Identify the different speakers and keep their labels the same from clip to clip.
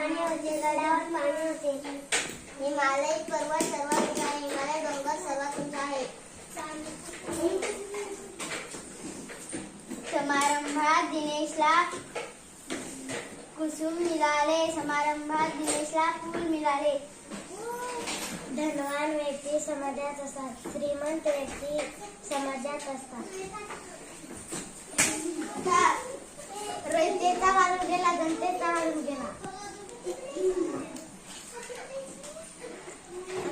Speaker 1: पाणी होते, गडावर पाणी होते. हिमालय पर्वत सर्वात उंच आहे. हिमालय डोंगर सर्वात उंच आहे. समारंभात दिनेशला कुसुम मिळाले. समारंभात दिनेशला फूल मिळाले. धनवान व्यक्ती समाजात असतात. श्रीमंत व्यक्ती समाजात असतात. रयतेचा वाळून गेला, जनतेचा वाळून गेला.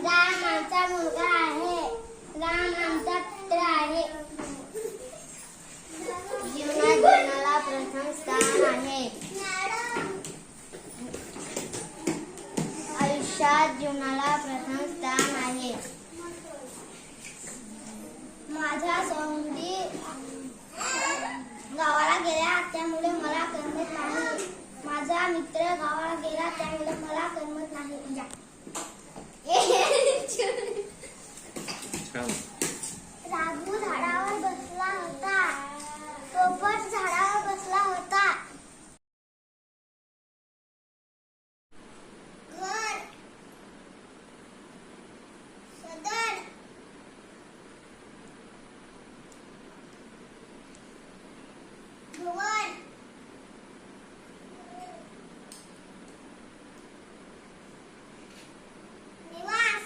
Speaker 1: राम आमचा मुलगा आहे. राम आमचा पुत्र आहे. जीवनात जीवनाला प्रथम स्थान आहे. आयुष्यात जीवनाला प्रथम स्थान आहे. माझ्या सौंदी गावाला गेला त्यामुळे मला करमत नाही. माझा मित्र गावाला गेला त्यामुळे मला करमत नाही. राघू झाडावर बसला होता. पोपट झाडावर बसला होता. घर, सदन, भवन, निवास,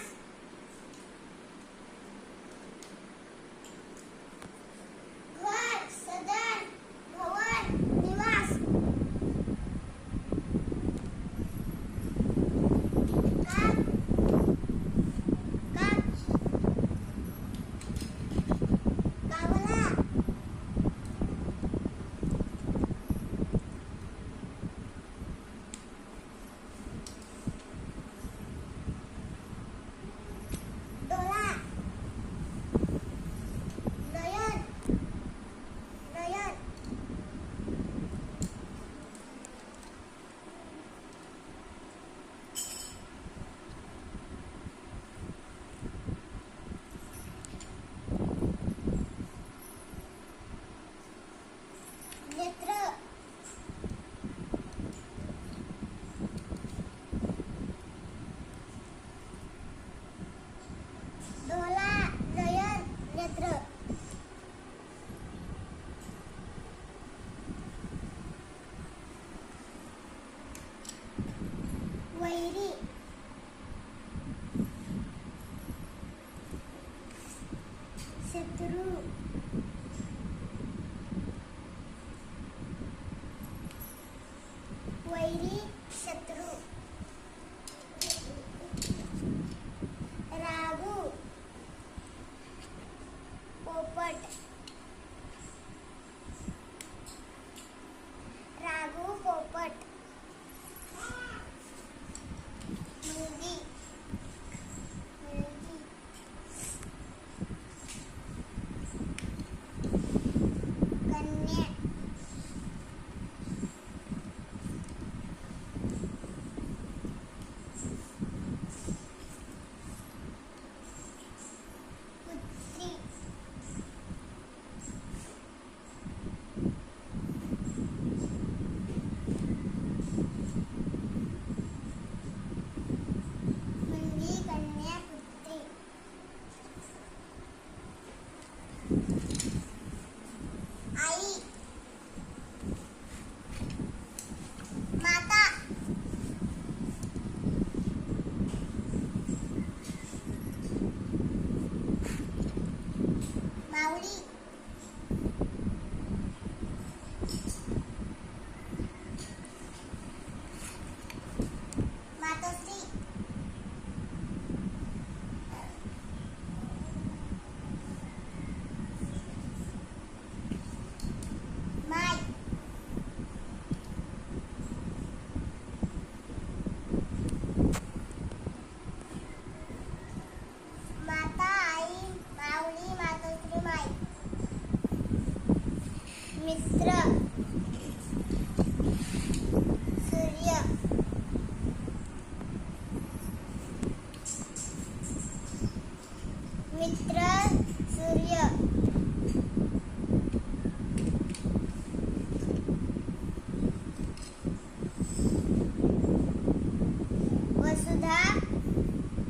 Speaker 1: घर, सदन, भवन, निवास. काग, कावला, डोला, नयन, नयन, नेत्र, डोला, नयन, नेत्र. वैरी, शत्रू, वैरी, शत्रू. राघू, पोपट, राघू, पोपट. मुलगी, मुलगी. कन्या,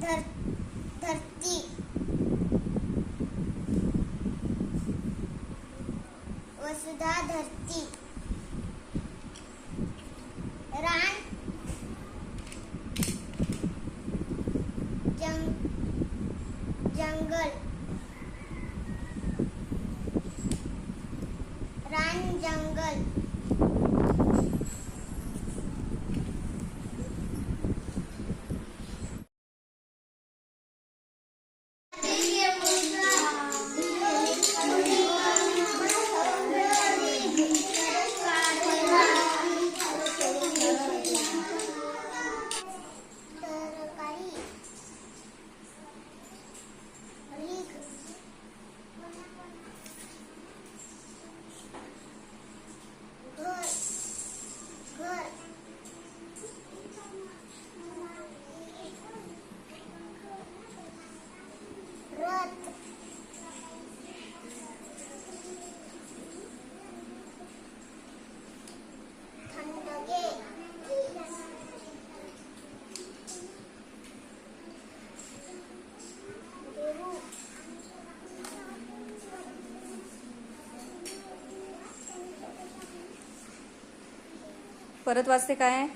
Speaker 1: धरती वसुधा धरती रान जंगल रान जंगल
Speaker 2: परत वाचते काय?